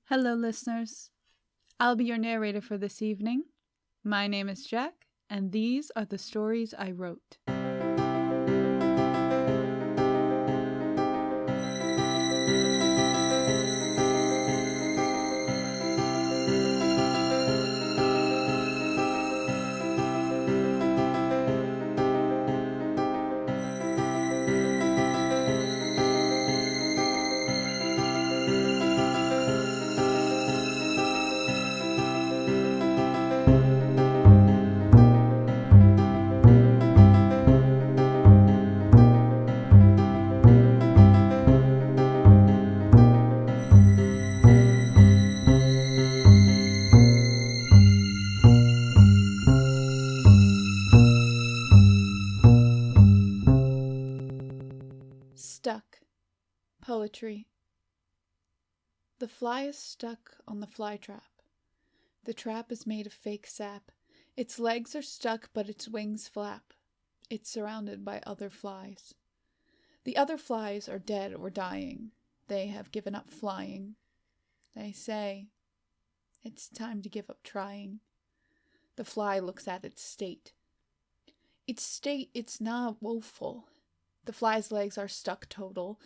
Hello, listeners. I'll be your narrator for this evening. My name is Jack, and these are the stories I wrote. Stuck. Poetry. The fly is stuck on the fly trap. The trap is made of fake sap. Its legs are stuck, but its wings flap. It's surrounded by other flies. The other flies are dead or dying. They have given up flying. They say, it's time to give up trying. The fly looks at its state. It's not woeful. The fly's legs are stuck total.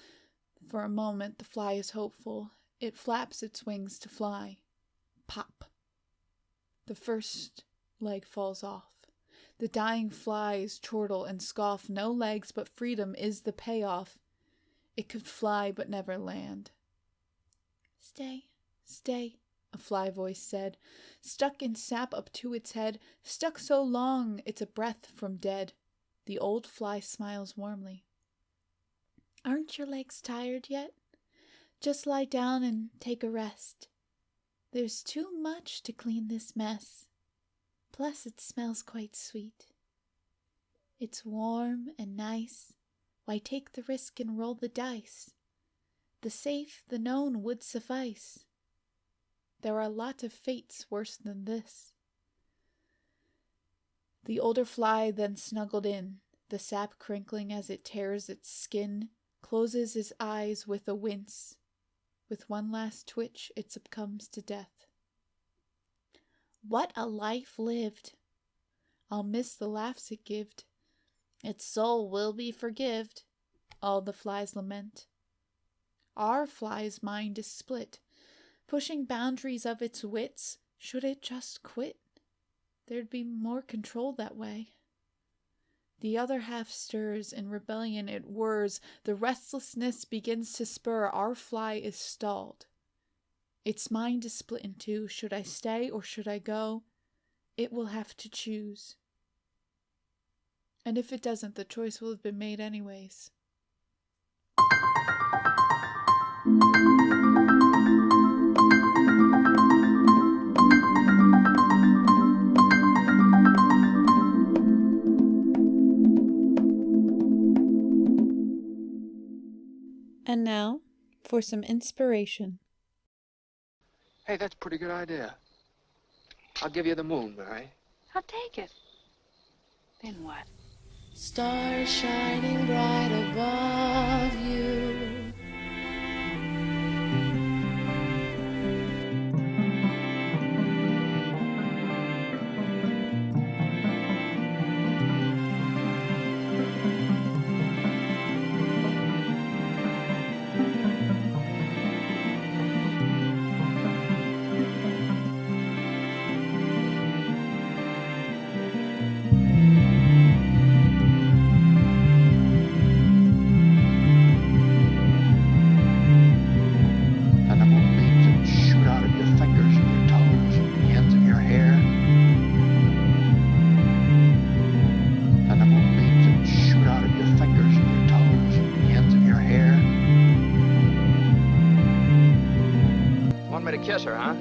For a moment, the fly is hopeful. It flaps its wings to fly. Pop. The first leg falls off. The dying flies chortle and scoff. No legs, but freedom is the payoff. It could fly, but never land. Stay, stay, a fly voice said, stuck in sap up to its head, stuck so long it's a breath from dead. The old fly smiles warmly. Aren't your legs tired yet? Just lie down and take a rest. There's too much to clean this mess. Plus it smells quite sweet. It's warm and nice. Why take the risk and roll the dice? The safe, the known would suffice. There are a lot of fates worse than this. The older fly then snuggled in, the sap crinkling as it tears its skin, closes his eyes with a wince. With one last twitch, it succumbs to death. What a life lived! I'll miss the laughs it gived. Its soul will be forgived, all the flies lament. Our fly's mind is split, pushing boundaries of its wits. Should it just quit? There'd be more control that way. The other half stirs, in rebellion it whirs, the restlessness begins to spur, our fly is stalled. Its mind is split in two, should I stay or should I go? It will have to choose. And if it doesn't, the choice will have been made anyways. And now, for some inspiration. Hey, that's a pretty good idea. I'll give you the moon, Mary. I'll take it. Then what? Stars shining bright above you. And the moonbeams that shoot out of your fingers and your toes and the ends of your hair. And the moonbeams that shoot out of your fingers and your toes and the ends of your hair. Want me to kiss her, huh?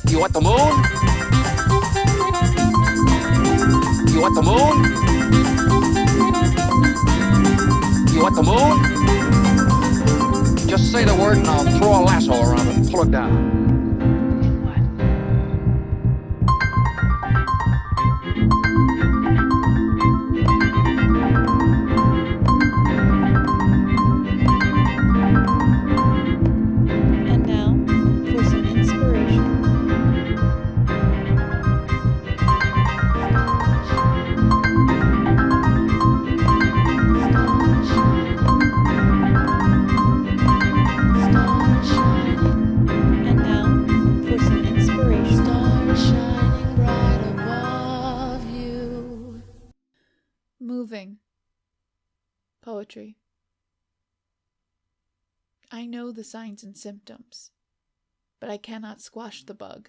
You want the moon? want the moon? You want the moon? Just say the word and I'll throw a lasso around it and pull it down. Then what? And now, for some inspiration. And now, for some inspiration. Stars shining bright above you. Moving. Poetry. I know the signs and symptoms, but I cannot squash the bug,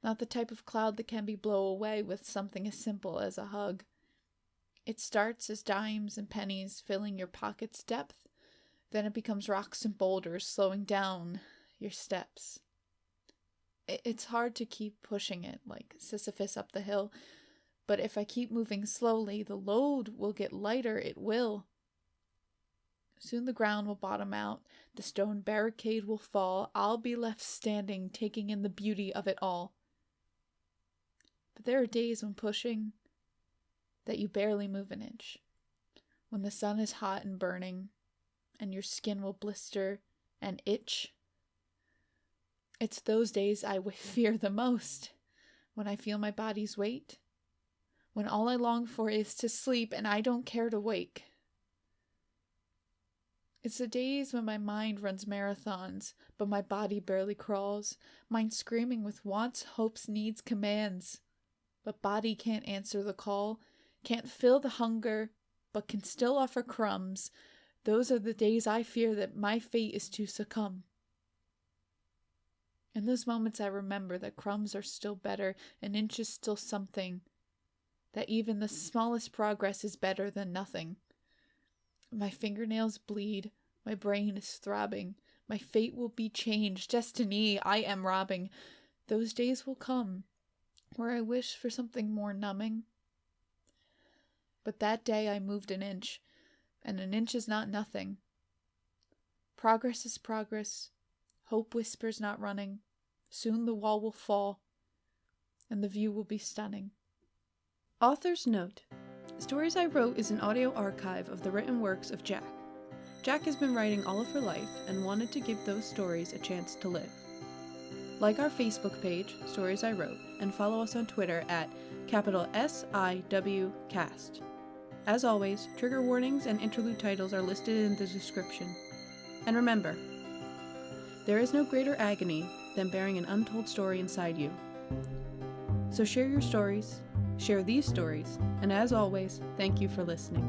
not the type of cloud that can be blown away with something as simple as a hug. It starts as dimes and pennies filling your pocket's depth, then it becomes rocks and boulders slowing down your steps. It's hard to keep pushing it like Sisyphus up the hill, but if I keep moving slowly, the load will get lighter, it will. Soon the ground will bottom out, the stone barricade will fall, I'll be left standing, taking in the beauty of it all. But there are days when pushing, that you barely move an inch, when the sun is hot and burning, and your skin will blister and itch. It's those days I fear the most, when I feel my body's weight, when all I long for is to sleep and I don't care to wake. It's the days when my mind runs marathons, but my body barely crawls, mind screaming with wants, hopes, needs, commands. But body can't answer the call, can't fill the hunger, but can still offer crumbs. Those are the days I fear that my fate is to succumb. In those moments I remember that crumbs are still better, an inch is still something, that even the smallest progress is better than nothing. My fingernails bleed, my brain is throbbing, my fate will be changed, destiny I am robbing. Those days will come, where I wish for something more numbing. But that day I moved an inch, and an inch is not nothing. Progress is progress, hope whispers not running, soon the wall will fall, and the view will be stunning. Author's note. Stories I Wrote is an audio archive of the written works of Jack. Jack has been writing all of her life and wanted to give those stories a chance to live. Like our Facebook page, Stories I Wrote, and follow us on Twitter at @SIWcast. As always, trigger warnings and interlude titles are listed in the description. And remember, there is no greater agony than bearing an untold story inside you. So share your stories, share these stories, and as always, thank you for listening.